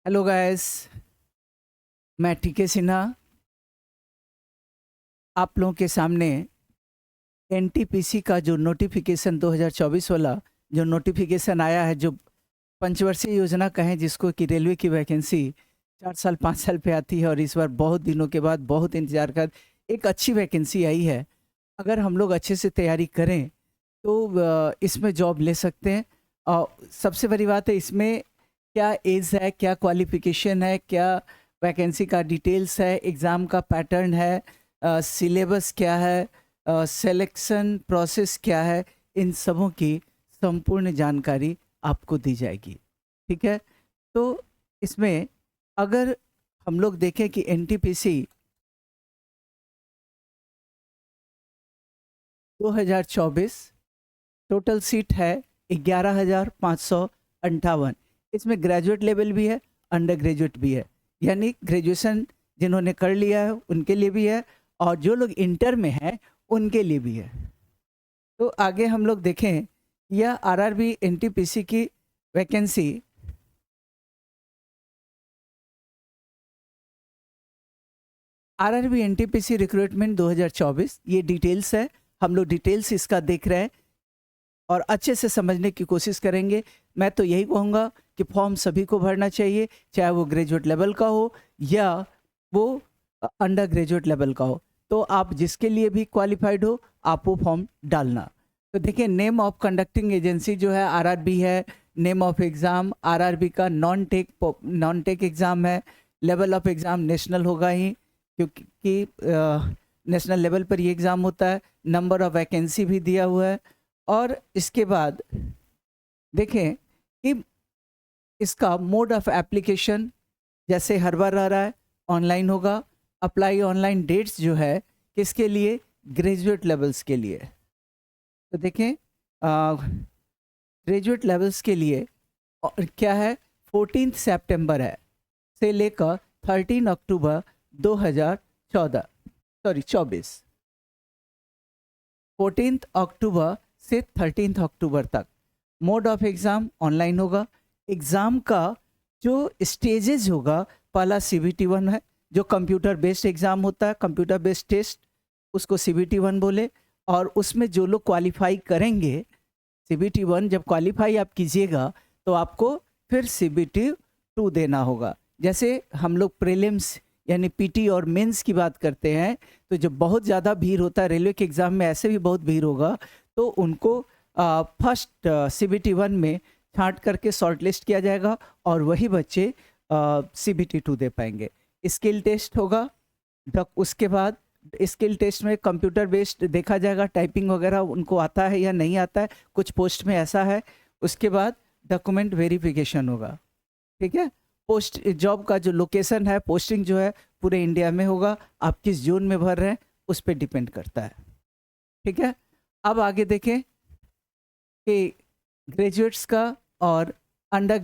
Hello guys, मैं टीके सिन्हा आप लोगों के सामने एनटीपीसी का जो नोटिफिकेशन 2024 वाला जो नोटिफिकेशन आया है, जो पंचवर्षीय योजना कहें जिसको, कि रेलवे की वैकेंसी 4 साल 5 साल पे आती है और इस बार बहुत दिनों के बाद बहुत इंतजार कर एक अच्छी वैकेंसी आई है। अगर हम लोग अच्छे से तैयारी करें तो इसमें जॉब ले सकते हैं। और सबसे बड़ी बात है, इसमें क्या एज है, क्या क्वालिफिकेशन है, क्या वैकेंसी का डिटेल्स है, एग्ज़ाम का पैटर्न है, सिलेबस क्या है, सिलेक्शन प्रोसेस क्या है, इन सबों की संपूर्ण जानकारी आपको दी जाएगी। ठीक है, तो इसमें अगर हम लोग देखें कि एनटीपीसी 2024 टोटल सीट है 11,558। इसमें ग्रेजुएट लेवल भी है, अंडर ग्रेजुएट भी है, यानी ग्रेजुएशन जिन्होंने कर लिया है उनके लिए भी है और जो लोग इंटर में हैं उनके लिए भी है। तो आगे हम लोग देखें, यह आरआरबी एनटीपीसी की वैकेंसी आरआरबी एनटीपीसी रिक्रूटमेंट 2024, ये डिटेल्स है। हम लोग डिटेल्स इसका देख रहे हैं और अच्छे से समझने की कोशिश करेंगे। मैं तो यही कहूँगा कि फॉर्म सभी को भरना चाहिए, चाहे वो ग्रेजुएट लेवल का हो या वो अंडर ग्रेजुएट लेवल का हो। तो आप जिसके लिए भी क्वालिफाइड हो, आप वो फॉर्म डालना। तो देखिए, नेम ऑफ कंडक्टिंग एजेंसी जो है आरआरबी है। नेम ऑफ एग्ज़ाम आरआरबी का नॉन टेक एग्ज़ाम है। लेवल ऑफ एग्ज़ाम नेशनल होगा ही, क्योंकि नेशनल लेवल पर ये एग्ज़ाम होता है। नंबर ऑफ वैकेंसी भी दिया हुआ है। और इसके बाद देखें कि इसका मोड ऑफ एप्लीकेशन जैसे हर बार रह रहा है, ऑनलाइन होगा। अप्लाई ऑनलाइन डेट्स जो है किसके लिए, ग्रेजुएट लेवल्स के लिए। तो देखें, ग्रेजुएट लेवल्स के लिए क्या है, 14 सितंबर है से लेकर 13 अक्टूबर 2024। 14 अक्टूबर से 13 अक्टूबर तक मोड ऑफ एग्ज़ाम ऑनलाइन होगा। एग्ज़ाम का जो स्टेजेस होगा, पहला CBT 1 है, जो कंप्यूटर बेस्ड एग्ज़ाम होता है, कंप्यूटर बेस्ड टेस्ट, उसको CBT 1 बोले। और उसमें जो लोग क्वालिफाई करेंगे, CBT 1 जब क्वालिफाई आप कीजिएगा तो आपको फिर CBT 2 देना होगा। जैसे हम लोग प्रीलिम्स यानी PT और मेंस की बात करते हैं, तो जब बहुत ज़्यादा भीड़ होता है, रेलवे के एग्ज़ाम में ऐसे भी बहुत भीड़ होगा, तो उनको फर्स्ट CBT 1 में छांट करके शॉर्ट लिस्ट किया जाएगा और वही बच्चे CBT 2 दे पाएंगे। स्किल टेस्ट होगा। उसके बाद स्किल टेस्ट में कंप्यूटर बेस्ड देखा जाएगा, टाइपिंग वगैरह उनको आता है या नहीं आता है, कुछ पोस्ट में ऐसा है। उसके बाद डॉक्यूमेंट वेरिफिकेशन होगा। ठीक है, पोस्ट जॉब का जो लोकेशन है, पोस्टिंग जो है पूरे इंडिया में होगा। आप किस जोन में भर रहे हैं उस पर डिपेंड करता है। ठीक है, अब आगे देखें कि ग्रेजुएट्स का और अंडर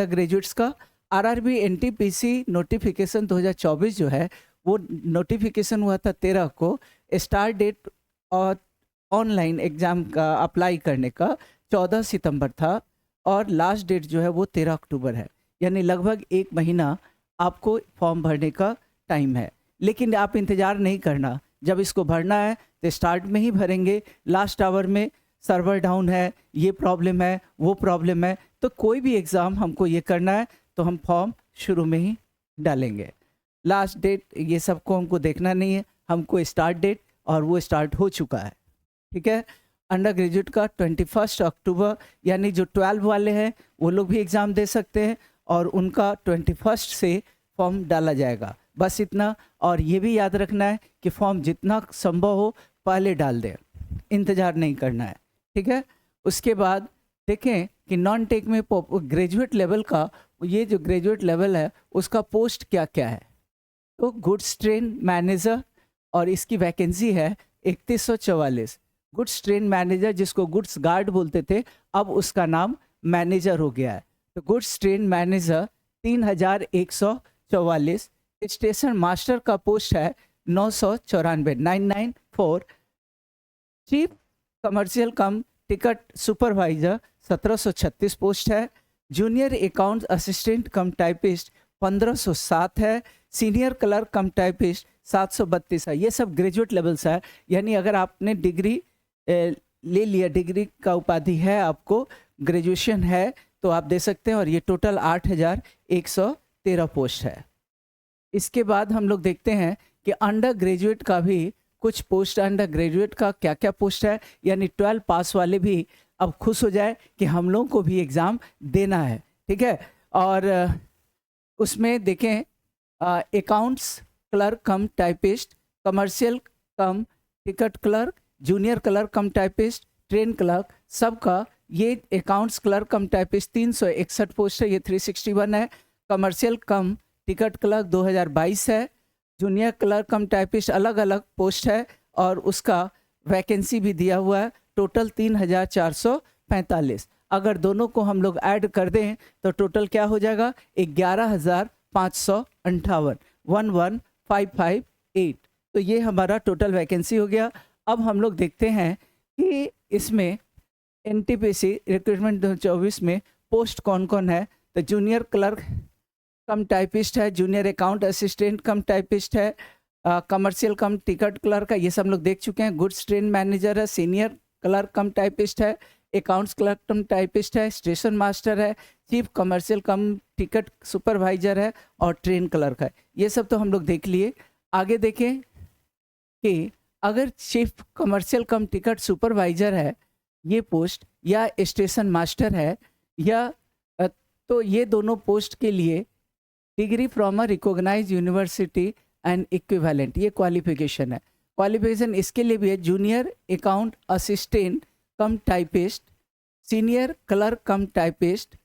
ग्रेजुएट्स का आरआरबी एनटीपीसी नोटिफिकेशन 2024 जो है, वो नोटिफिकेशन हुआ था 13 को। स्टार्ट डेट और ऑनलाइन एग्ज़ाम का अप्लाई करने का 14 सितंबर था और लास्ट डेट जो है वो 13 अक्टूबर है, यानी लगभग 1 महीना आपको फॉर्म भरने का टाइम है। लेकिन आप इंतज़ार नहीं करना, जब इसको भरना है तो स्टार्ट में ही भरेंगे। लास्ट आवर में सर्वर डाउन है, ये प्रॉब्लम है, वो प्रॉब्लम है, तो कोई भी एग्ज़ाम हमको ये करना है तो हम फॉर्म शुरू में ही डालेंगे। लास्ट डेट ये सबको हमको देखना नहीं है, हमको स्टार्ट डेट, और वो स्टार्ट हो चुका है। ठीक है, अंडर ग्रेजुएट का 21 अक्टूबर, यानी जो 12 वाले हैं वो लोग भी एग्ज़ाम दे सकते हैं और उनका 21 से फॉर्म डाला जाएगा। बस इतना। और ये भी याद रखना है कि फॉर्म जितना संभव हो पहले डाल दें, इंतज़ार नहीं करना है। ठीक है, उसके बाद देखें कि नॉन टेक में ग्रेजुएट लेवल का, ये जो ग्रेजुएट लेवल है उसका पोस्ट क्या क्या है। तो गुड्स ट्रेन मैनेजर, और इसकी वैकेंसी है 3144। गुड्स ट्रेन मैनेजर, जिसको गुड्स गार्ड बोलते थे, अब उसका नाम मैनेजर हो गया है। तो goods train manager 3144। Station master का पोस्ट है 994। Chief commercial cum ticket supervisor 1736 post है। Junior account assistant cum typist 1507 है, सीनियर क्लर्क कम टाइपिस्ट 732 है। ये सब ग्रेजुएट लेवल्स है, यानी अगर आपने डिग्री ले लिया, डिग्री का उपाधि है आपको, ग्रेजुएशन है, तो आप दे सकते हैं। और ये टोटल 8113 पोस्ट है। इसके बाद हम लोग देखते हैं कि अंडर ग्रेजुएट का भी कुछ पोस्ट, अंडर ग्रेजुएट का क्या क्या पोस्ट है, यानी 12 पास वाले भी अब खुश हो जाए कि हम लोग को भी एग्ज़ाम देना है, ठीक है। और उसमें देखें accounts clerk cum typist, commercial cum ticket clerk, junior clerk cum typist, train clerk, सबका ये accounts clerk cum typist 361 post है, ये 361 है। कमर्शियल कम टिकट क्लर्क 2022 है। जूनियर क्लर्क कम टाइपिस्ट अलग अलग पोस्ट है और उसका वैकेंसी भी दिया हुआ है, टोटल 3445। अगर दोनों को हम लोग ऐड कर दें तो टोटल क्या हो जाएगा, 11,558, 11,558। तो ये हमारा टोटल वैकेंसी हो गया। अब हम लोग देखते हैं कि इसमें NTPC रिक्रूटमेंट 2024 में पोस्ट कौन कौन है। तो जूनियर क्लर्क कम टाइपिस्ट है, junior account assistant cum typist है, कमर्शियल कम टिकट क्लर्क है, ये सब लोग देख चुके हैं। गुड्स ट्रेन मैनेजर है, सीनियर क्लर्क कम टाइपिस्ट है, अकाउंट्स क्लर्क कम टाइपिस्ट है, स्टेशन मास्टर है, chief commercial cum ticket supervisor है और ट्रेन क्लर्क है। ये सब तो हम लोग देख लिए। आगे देखें कि अगर chief commercial cum ticket supervisor है ये पोस्ट, या स्टेशन मास्टर है, या तो ये दोनों पोस्ट के लिए degree from a recognised university and equivalent, ये क्वालिफिकेशन है। क्वालिफिकेशन इसके लिए भी है junior account assistant cum typist, senior clerk cum typist,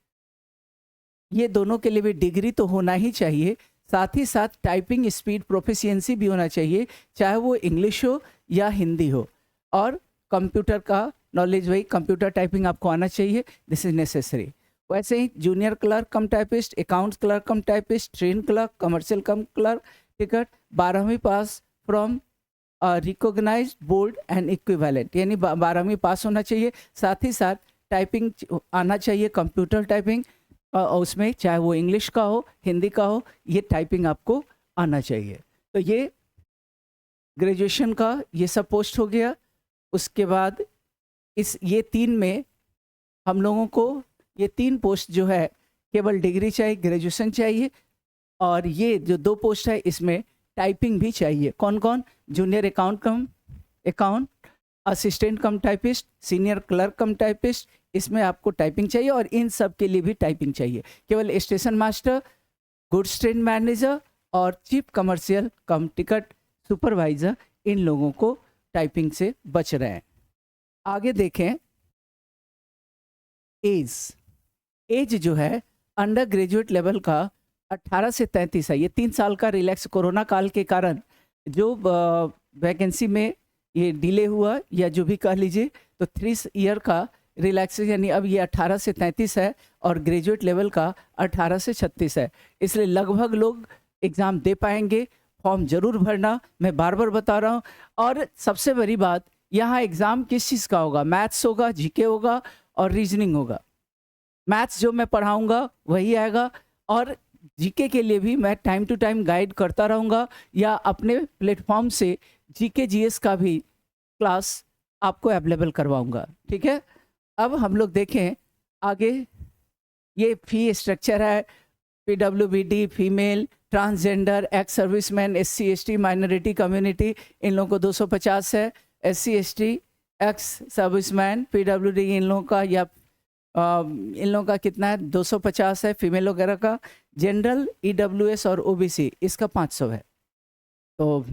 ये दोनों के लिए भी डिग्री तो होना ही चाहिए। साथ ही साथ टाइपिंग स्पीड प्रोफिशिएंसी भी होना चाहिए, चाहे वो इंग्लिश हो या हिंदी हो। और कंप्यूटर का नॉलेज, वही कंप्यूटर टाइपिंग आपको आना चाहिए, दिस इज नेसेसरी। वैसे ही junior clerk cum typist, accounts clerk cum typist, train clerk, commercial cum clerk ticket 12वीं pass from recognised board and equivalent, यानी 12वीं पास होना चाहिए। साथ ही साथ टाइपिंग आना चाहिए, कंप्यूटर टाइपिंग, उसमें चाहे वो इंग्लिश का हो, हिंदी का हो, ये टाइपिंग आपको आना चाहिए। तो ये ग्रेजुएशन का ये सब पोस्ट हो गया। उसके बाद ये 3 में हम लोगों को ये 3 पोस्ट जो है केवल डिग्री चाहिए, ग्रेजुएशन चाहिए, और ये जो 2 पोस्ट है इसमें टाइपिंग भी चाहिए। कौन कौन? Junior account assistant cum typist, senior clerk cum typist, इसमें आपको टाइपिंग चाहिए, और इन सब के लिए भी टाइपिंग चाहिए। केवल station master, goods train manager और chief commercial cum ticket supervisor, इन लोगों को टाइपिंग से बच रहे हैं। आगे देखें, एज जो है अंडर ग्रेजुएट लेवल का 18 से 33 है। ये 3 साल का रिलैक्स, कोरोना काल के कारण जो वैकेंसी में ये डिले हुआ या जो भी कह लीजिए, तो 3 ईयर का रिलैक्सेशन, यानी अब ये 18 से 33 है और ग्रेजुएट लेवल का 18 से 36 है। इसलिए लगभग लोग एग्ज़ाम दे पाएंगे। फॉर्म जरूर भरना, मैं बार बार बता रहा हूँ। और सबसे बड़ी बात, यहाँ एग्ज़ाम किस चीज़ का होगा? मैथ्स होगा, जीके होगा और रीजनिंग होगा। मैथ्स जो मैं पढ़ाऊँगा वही आएगा, और जीके के लिए भी मैं टाइम टू टाइम गाइड करता रहूँगा, या अपने प्लेटफॉर्म से जीके जीएस का भी क्लास आपको अवेलेबल करवाऊँगा, ठीक है। अब हम लोग देखें आगे, ये फी स्ट्रक्चर है। PWBD, female, transgender, ex serviceman, SC ST minority community, इन लोगों को 250 है। SC ST, ex serviceman, PWD इन लोगों का, या इन लोगों का कितना है? 250 है। फीमेल वगैरह का, जनरल, EWS और OBC इसका 500 है। तो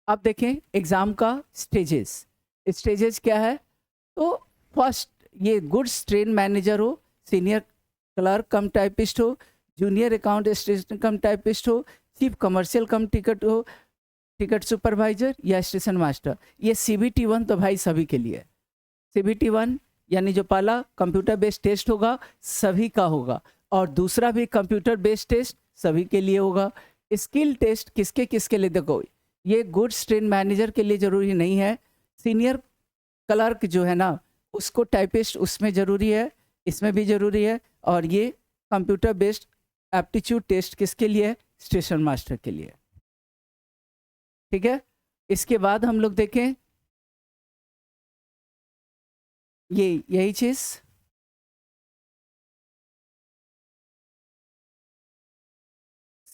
अब देखें एग्ज़ाम का स्टेजेस क्या है। तो फर्स्ट, ये गुड्स ट्रेन मैनेजर हो, सीनियर क्लर्क कम टाइपिस्ट हो, junior account assistant cum typist हो, chief commercial cum ticket supervisor या स्टेशन मास्टर। ये CBT 1 तो भाई सभी के लिए है। CBT 1 यानी जो पहला कंप्यूटर बेस्ड टेस्ट होगा सभी का होगा, और दूसरा भी कंप्यूटर बेस्ड टेस्ट सभी के लिए होगा। स्किल टेस्ट किसके किसके लिए? देखो, ये गुड्स ट्रेन मैनेजर के लिए ज़रूरी नहीं है। सीनियर क्लर्क जो है ना, उसको टाइपिस्ट उसमें ज़रूरी है, इसमें भी ज़रूरी है। और ये कंप्यूटर बेस्ड एप्टीट्यूड टेस्ट किसके लिए है? स्टेशन मास्टर के लिए। ठीक है, इसके बाद हम लोग देखें ये यही चीज़,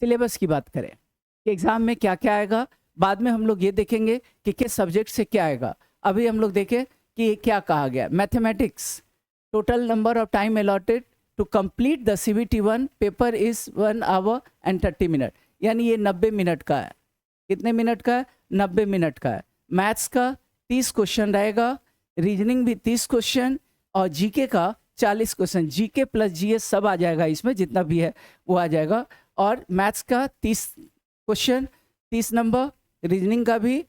सिलेबस की बात करें कि एग्ज़ाम में क्या क्या आएगा, बाद में हम लोग ये देखेंगे कि किस सब्जेक्ट से क्या आएगा। अभी हम लोग देखें कि क्या कहा गया। Mathematics, total number of time allotted to complete the CBT1 paper is 1 hour and 30 minute, यानी ये 90 मिनट का है। कितने मिनट का है? 90 मिनट का है। मैथ्स का 30 क्वेश्चन रहेगा, रीजनिंग भी 30 क्वेश्चन और जीके का 40 क्वेश्चन। जीके प्लस जीएस सब आ जाएगा इसमें, जितना भी है वो आ जाएगा। और मैथ्स का 30 क्वेश्चन, 30 नंबर, रीजनिंग का भी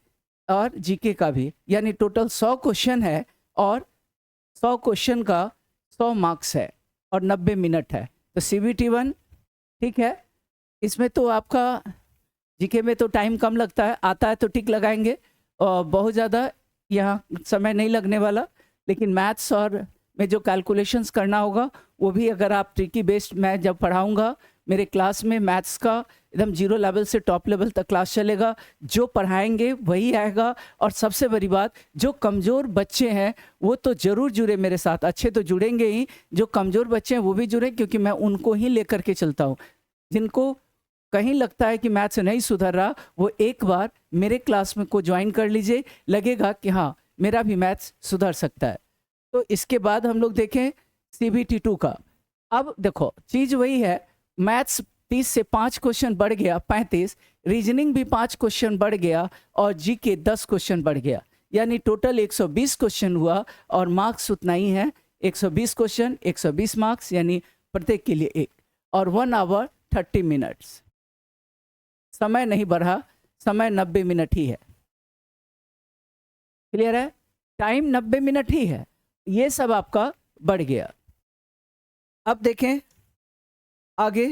और जीके का भी, यानी टोटल 100 क्वेश्चन है और 100 क्वेश्चन का 100 मार्क्स है और 90 मिनट है। तो CBT1 ठीक है। इसमें तो आपका जीके में तो टाइम कम लगता है, आता है तो टिक लगाएंगे और बहुत ज़्यादा यहाँ समय नहीं लगने वाला। लेकिन मैथ्स और में जो कैलकुलेशंस करना होगा वो भी, अगर आप ट्रिकी बेस्ड, मैं जब पढ़ाऊँगा मेरे क्लास में मैथ्स का एकदम 0 लेवल से टॉप लेवल तक क्लास चलेगा, जो पढ़ाएंगे वही आएगा। और सबसे बड़ी बात, जो कमज़ोर बच्चे हैं वो तो ज़रूर जुड़े मेरे साथ, अच्छे तो जुड़ेंगे ही, जो कमज़ोर बच्चे हैं वो भी जुड़े, क्योंकि मैं उनको ही लेकर के चलता हूँ। जिनको कहीं लगता है कि मैथ्स नहीं सुधर रहा, वो एक बार मेरे क्लास में को ज्वाइन कर लीजिए, लगेगा कि हाँ मेरा भी मैथ्स सुधर सकता है। तो इसके बाद हम लोग देखें CBT2 का। अब देखो चीज़ वही है, मैथ्स 30 से 5 क्वेश्चन बढ़ गया 35, रीजनिंग भी 5 क्वेश्चन बढ़ गया और जीके 10 क्वेश्चन बढ़ गया, यानी टोटल 120 क्वेश्चन हुआ और मार्क्स उतना ही है। 120 क्वेश्चन 120 मार्क्स, यानी प्रत्येक के लिए एक, और 1 आवर 30 मिनट्स। समय नहीं बढ़ा, समय 90 मिनट ही है। क्लियर है? टाइम 90 मिनट ही है, ये सब आपका बढ़ गया। अब देखें आगे,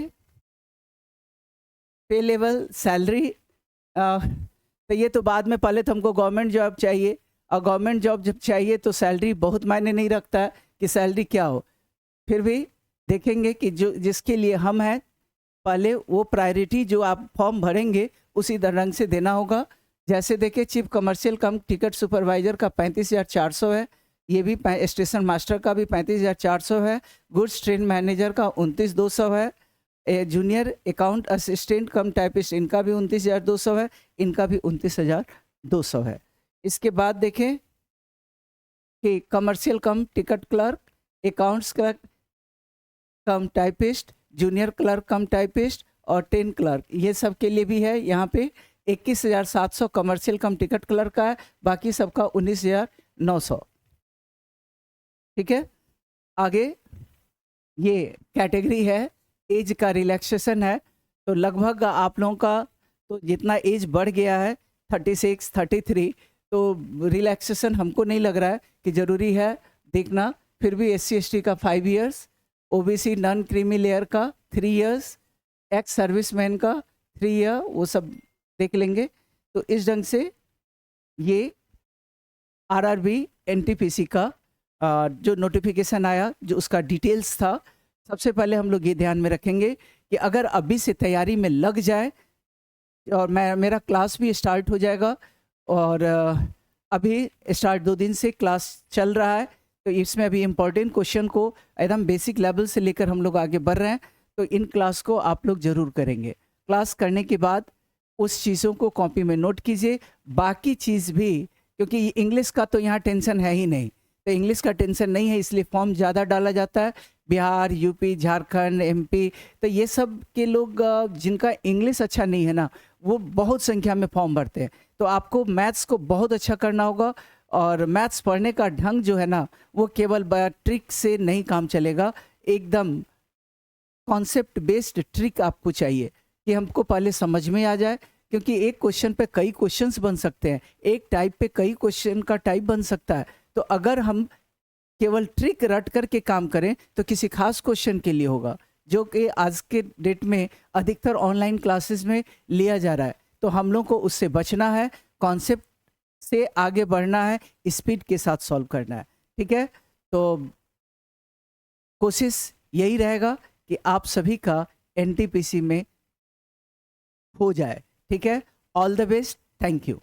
पे लेवल, सैलरी। तो ये तो बाद में, पहले तो हमको गवर्नमेंट जॉब चाहिए, और गवर्नमेंट जॉब जब चाहिए तो सैलरी बहुत मायने नहीं रखता है कि सैलरी क्या हो। फिर भी देखेंगे कि जो जिसके लिए हम हैं, पहले वो प्रायोरिटी जो आप फॉर्म भरेंगे उसी रंग से देना होगा। जैसे देखिए, chief commercial cum ticket supervisor का 35,400 है, ये भी स्टेशन मास्टर का भी 35,400 है, गुड्स ट्रेन मैनेजर का 29,200 है, junior account assistant cum typist इनका भी 29,200 है, इनका भी 29,200 है। इसके बाद देखें कि commercial cum ticket clerk, accounts clerk cum typist, junior clerk cum typist और 10 क्लर्क, ये सब के लिए भी है। यहाँ पे 21,700 कमर्शियल कम टिकट क्लर्क का है, बाकी सबका 19,900। ठीक है। आगे ये कैटेगरी है, एज का रिलैक्सेशन है। तो लगभग आप लोगों का तो जितना एज बढ़ गया है 36, 33, तो रिलैक्सेशन हमको नहीं लग रहा है कि ज़रूरी है देखना। फिर भी SC ST का 5 years, OBC non creamy layer का 3 इयर्स, एक्स सर्विसमैन का 3 ईयर, वो सब देख लेंगे। तो इस ढंग से ये RRB NTPC का जो नोटिफिकेशन आया, जो उसका डिटेल्स था, सबसे पहले हम लोग ये ध्यान में रखेंगे कि अगर अभी से तैयारी में लग जाए, और मेरा क्लास भी स्टार्ट हो जाएगा, और अभी स्टार्ट 2 दिन से क्लास चल रहा है, तो इसमें अभी इम्पोर्टेंट क्वेश्चन को एकदम बेसिक लेवल से लेकर हम लोग आगे बढ़ रहे हैं। तो इन क्लास को आप लोग ज़रूर करेंगे। क्लास करने के बाद उस चीज़ों को कॉपी में नोट कीजिए, बाकी चीज़ भी, क्योंकि इंग्लिश का तो यहाँ टेंशन है ही नहीं, तो इंग्लिश का टेंशन नहीं है, इसलिए फॉर्म ज़्यादा डाला जाता है। बिहार, यूपी, झारखंड, MP, तो ये सब के लोग जिनका इंग्लिश अच्छा नहीं है ना, वो बहुत संख्या में फॉर्म भरते हैं। तो आपको मैथ्स को बहुत अच्छा करना होगा, और मैथ्स पढ़ने का ढंग जो है ना, वो केवल ट्रिक से नहीं काम चलेगा, एकदम कॉन्सेप्ट बेस्ड ट्रिक आपको चाहिए कि हमको पहले समझ में आ जाए, क्योंकि एक क्वेश्चन पे कई क्वेश्चंस बन सकते हैं, एक टाइप पे कई क्वेश्चन का टाइप बन सकता है। तो अगर हम केवल ट्रिक रट करके काम करें तो किसी खास क्वेश्चन के लिए होगा, जो कि आज के डेट में अधिकतर ऑनलाइन क्लासेस में लिया जा रहा है। तो हम लोग को उससे बचना है, कॉन्सेप्ट से आगे बढ़ना है, स्पीड के साथ सॉल्व करना है। ठीक है। तो कोशिश यही रहेगा कि आप सभी का एनटीपीसी में हो जाए। ठीक है, all the best, thank you.